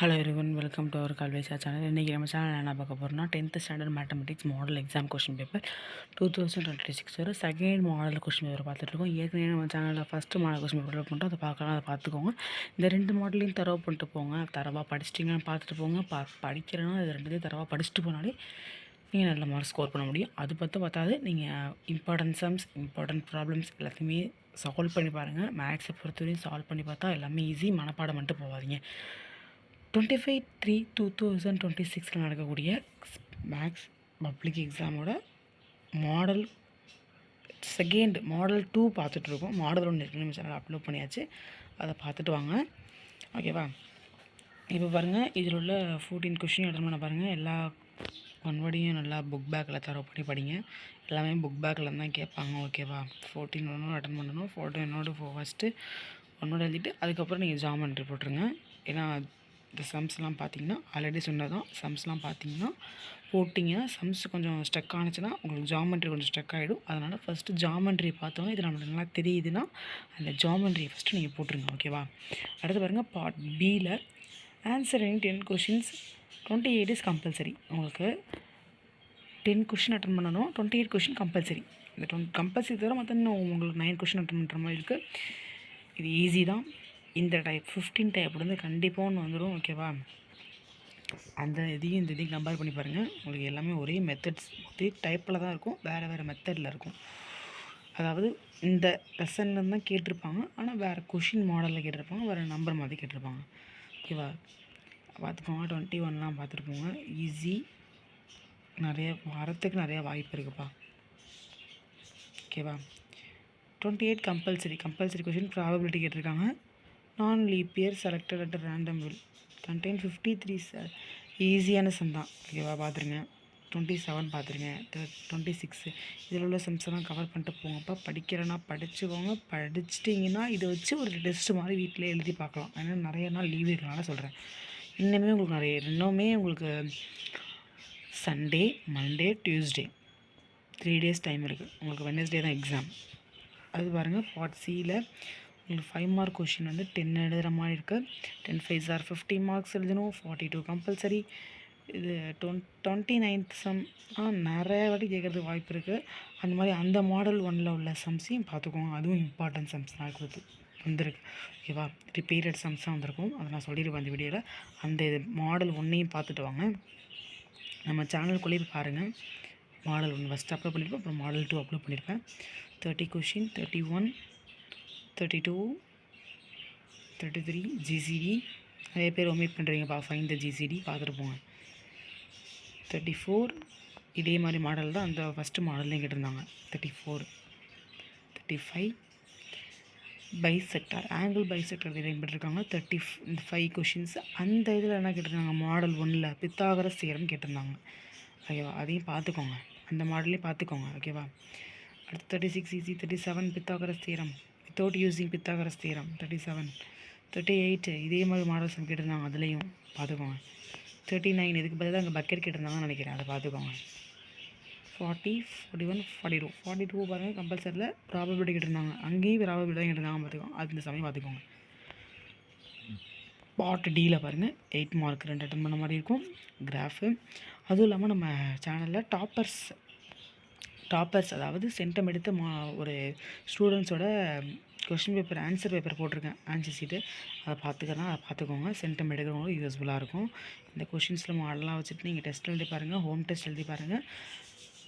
Hello everyone, welcome to our Kalvesa channel. இன்றைக்கி நம்ம channel என்ன பார்க்க போகிறோம்னா 10th standard mathematics model exam question paper 2026 வரை செகண்ட் மாடல் கொஷின் பேப்பர் பார்த்துட்ருக்கோம். ஏற்கனவே நம்ம சேனலில் ஃபஸ்ட்டு மாடல் கொஷின் பேப்பர் பண்ணிட்டோம், அதை பார்க்கலாம், அதை பார்த்துக்கோங்க. இந்த ரெண்டு மாடலையும் தரவு பண்ணிட்டு போங்க. தரவாக படிச்சிட்டிங்கன்னு பார்த்துட்டு போங்க. படிக்கிறேன்னா இது ரெண்டுத்தையும் தரவாக படிச்சுட்டு போனாலே நீங்கள் நல்ல மார்க் ஸ்கோர் பண்ண முடியும். அது பார்த்தாது நீங்கள் இம்பார்ட்டன்ட் சம்ஸ், இம்பார்ட்டன்ட் ப்ராப்ளம்ஸ் எல்லாத்தையுமே சால்வ் பண்ணி பாருங்கள். மேக்ஸை பொறுத்தவரையும் சால்வ் பண்ணி பார்த்தா எல்லாமே ஈஸி. மனப்பாடம் பண்ணிட்டு போகாதீங்க. 25/3/2026 நடக்கக்கூடிய மேக்ஸ் பப்ளிக் எக்ஸாமோட மாடல் செகண்ட் மாடல் 2 பார்த்துட்ருக்கோம். மாடல் 1 நம்ம சேனல் அப்லோட் பண்ணியாச்சு, அதை பார்த்துட்டு வாங்க, ஓகேவா? இப்போ பாருங்கள், இதில் உள்ள 14 கொஷின் அட்டன் பண்ண பாருங்கள். எல்லா ஒன்வர்டையும் நல்லா புக் பேக்கில் தரவு பண்ணி படிங்க. எல்லாமே புக் பேக்கில் தான் கேட்பாங்க, ஓகேவா? 14 ஒன்று அட்டன் பண்ணணும். 14 ஃபஸ்ட்டு ஒன்னோட எழுதிட்டு அதுக்கப்புறம் நீங்கள் ஜாமெண்ட்ரி போட்டுருங்க. ஏன்னா இந்த சம்ஸ்லாம் பார்த்தீங்கன்னா ஆல்ரெடி சொன்னதான். சம்ஸ்லாம் பார்த்தீங்கன்னா போட்டிங்கன்னா சம்ஸ் கொஞ்சம் ஸ்டக் ஆனிச்சுன்னா உங்களுக்கு ஜாமெண்ட்ரி கொஞ்சம் ஸ்டக் ஆகிடும். அதனால் ஃபஸ்ட்டு ஜாமெண்ட்ரி பார்த்தோன்னா இது நம்மளுக்கு நல்லா தெரியுதுன்னா அந்த ஜாமெண்ட்ரியை ஃபஸ்ட்டு நீங்கள் போட்டுருங்க, ஓகேவா? அடுத்து பாருங்கள், பார்ட் பியில் ஆன்சரிங் 10 கொஷின்ஸ் 28 இஸ் கம்பல்சரி. உங்களுக்கு 10 கொஷின் அட்டன் பண்ணணும், 28 கொஷின் கம்பல்சரி. இந்த கம்பல்சரி தவிர மற்ற இன்னும் உங்களுக்கு 9 கொஷின் அட்டன் பண்ணுற மாதிரி இருக்குது. இது ஈஸி தான். இந்த டைப் 15 டைப் வந்து கண்டிப்பாக ஒன்று வந்துடும், ஓகேவா? அந்த இதையும் இந்த இதையும் கம்பேர் பண்ணி பாருங்கள். உங்களுக்கு எல்லாமே ஒரே மெத்தட்ஸ், ஒரே டைப்பில் தான் இருக்கும், வேறு வேறு மெத்தடில் இருக்கும். அதாவது இந்த லெசனில் தான் கேட்டிருப்பாங்க, ஆனால் வேறு கொஷின் மாடலில் கேட்டிருப்பாங்க, வேறு நம்பர் மாதிரி கேட்டிருப்பாங்க, ஓகேவா? பார்த்துக்கோங்க. 21 பார்த்துருப்போங்க. ஈஸி, நிறைய வரத்துக்கு நிறையா வாய்ப்பு இருக்குப்பா, ஓகேவா? 28 கம்பல்சரி கொஷின் ப்ராபபிலிட்டி கேட்டிருக்காங்க. நான் leap year selected at random will contain 53 ஈஸியான சம் தான், ஓகேவா? பார்த்துருங்க. 27 பார்த்துருங்க. 26 இதில் உள்ள சம்ஸ் எல்லாம் கவர் பண்ணிட்டு போங்கப்பா. படிக்கிறேன்னா படிச்சுக்கோங்க. படிச்சிட்டிங்கன்னா இதை வச்சு ஒரு டெஸ்ட்டு மாதிரி வீட்டிலே எழுதி பார்க்கலாம். ஏன்னா நிறைய நாள் லீவ் இருக்கிறனால சொல்கிறேன். இன்னுமே உங்களுக்கு Sunday, Monday, Tuesday 3 days time இருக்குது. உங்களுக்கு வெட்னஸ்டே தான் எக்ஸாம். அது பாருங்கள், பார்ட் சியில் உங்களுக்கு 5 மார்க் கொஷின் வந்து 10 எழுதுகிற மாதிரி இருக்குது. 10 5s are 50 மார்க்ஸ் எழுதணும். 42 கம்பல்சரி. இது 29th சம் நிறைய வாட்டி கேட்குறதுக்கு வாய்ப்பு இருக்குது. அந்த மாதிரி அந்த மாடல் 1ல் உள்ள சம்ஸையும் பார்த்துக்கோங்க. அதுவும் இம்பார்ட்டன்ட் சம்ஸ் தான் வந்துருக்கு, ஓகேவா? ரிப்பீட்டட் சம்ஸ் தான் வந்திருக்கும். அதை நான் சொல்லியிருப்பேன் அந்த வீடியோவில். அந்த மாடல் 1ஐயும் பார்த்துட்டு வாங்க. நம்ம சேனலுக்குள்ளேயே பாருங்கள். மாடல் 1 ஃபஸ்ட்டு அப்லோட் பண்ணியிருப்பேன், அப்புறம் மாடல் 2 அப்லோட் பண்ணியிருப்பேன். 30 கொஷின், 31, 32, 33 ஜிசிடி. நிறைய பேர் ஒமிட் பண்ணுறீங்கப்பா. ஃபைன் த ஜிசிடி பார்த்துட்டு போங்க. 34 இதே மாதிரி மாடல் தான் அந்த ஃபஸ்ட்டு மாடல்லையும் கேட்டிருந்தாங்க. 34, 35 பைசெக்டார், ஆங்கிள் பைசெக்டார் கேட்டிருக்காங்க. 35 கொஷின்ஸ். அந்த இதில் என்ன கேட்டிருந்தாங்க, மாடல் 1ல் பித்தாகரஸ் தியரம் கேட்டிருந்தாங்க, ஓகேவா? அதையும் பார்த்துக்கோங்க, அந்த மாடல்லையும் பார்த்துக்கோங்க, ஓகேவா? அடுத்து 36 easy. 37 Pythagoras theorem without using Pythagoras theorem. 37, 38 இதே மாதிரி மாடல்ஸ் கேட்டிருந்தாங்க, அதுலேயும் பார்த்துக்கோங்க. 39 இதுக்கு பதிலாக அங்கே பக்கெட் கேட்டிருந்தாங்கன்னு நினைக்கிறேன், அதை பார்த்துக்கோங்க. 40, 41, 42 பாருங்கள், கம்பல்சரியில் ப்ராபபிலிட்டி கேட்டிருந்தாங்க, அங்கேயும் ப்ராபபிலிட்டி தான் கேட்டிருந்தாங்க, பார்த்துக்கோங்க. அது இந்த சமயம் பார்த்துக்கோங்க. பார்ட் டியில் பாருங்கள், 8 மார்க் 2 அட்டன் பண்ண மாதிரி இருக்கும் கிராஃபு. அதுவும் இல்லாமல் நம்ம சேனலில் டாப்பர்ஸ் அதாவது சென்டம் எடுத்த ஒரு ஸ்டூடெண்ட்ஸோட கொஷின் பேப்பர் ஆன்சர் பேப்பர் போட்டிருக்கேன், ஆன்சர் சீட்டு. அதை பார்த்துக்கோங்க. சென்டம் எடுக்கிறவங்களும் யூஸ்ஃபுல்லாக இருக்கும். இந்த கொஷின்ஸில் மாடலாக வச்சுட்டு நீங்கள் டெஸ்ட் எழுதி பாருங்கள், ஹோம் டெஸ்ட் எழுதி பாருங்கள்.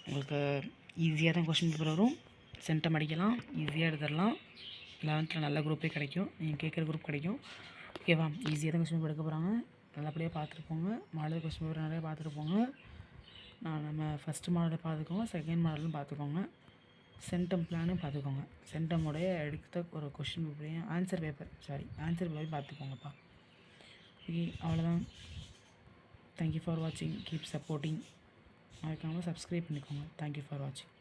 உங்களுக்கு ஈஸியாக தான் கொஷின் பேப்பர் வரும். சென்டம் அடிக்கலாம், ஈஸியாக எடுத்துடலாம். 11th நல்ல குரூப்பே கிடைக்கும், நீங்கள் கேட்குற குரூப் கிடைக்கும், ஓகேவா? ஈஸியாக தான் கொஷின் பேப்பர் எடுக்க போகிறாங்க. நல்லபடியாக பார்த்துட்டு போங்க. மாடல் கொஷின் பேப்பர் நிறைய பார்த்துட்டு போங்க. நம்ம ஃபஸ்ட்டு மாடலை பார்த்துக்கோங்க, செகண்ட் மாடலும் பார்த்துக்கோங்க, சென்டம் பிளானும் பார்த்துக்கோங்க. சென்டமுடைய எடுத்த ஒரு கொஷின் பேப்பரையும் ஆன்சர் பேப்பரையும் பார்த்துக்கோங்கப்பா. ஓகே, அவ்வளோதான். தேங்க்யூ ஃபார் வாட்சிங். Keep supporting. மறக்காமல் சப்ஸ்கிரைப் பண்ணிக்கோங்க. தேங்க்யூ ஃபார் வாட்சிங்.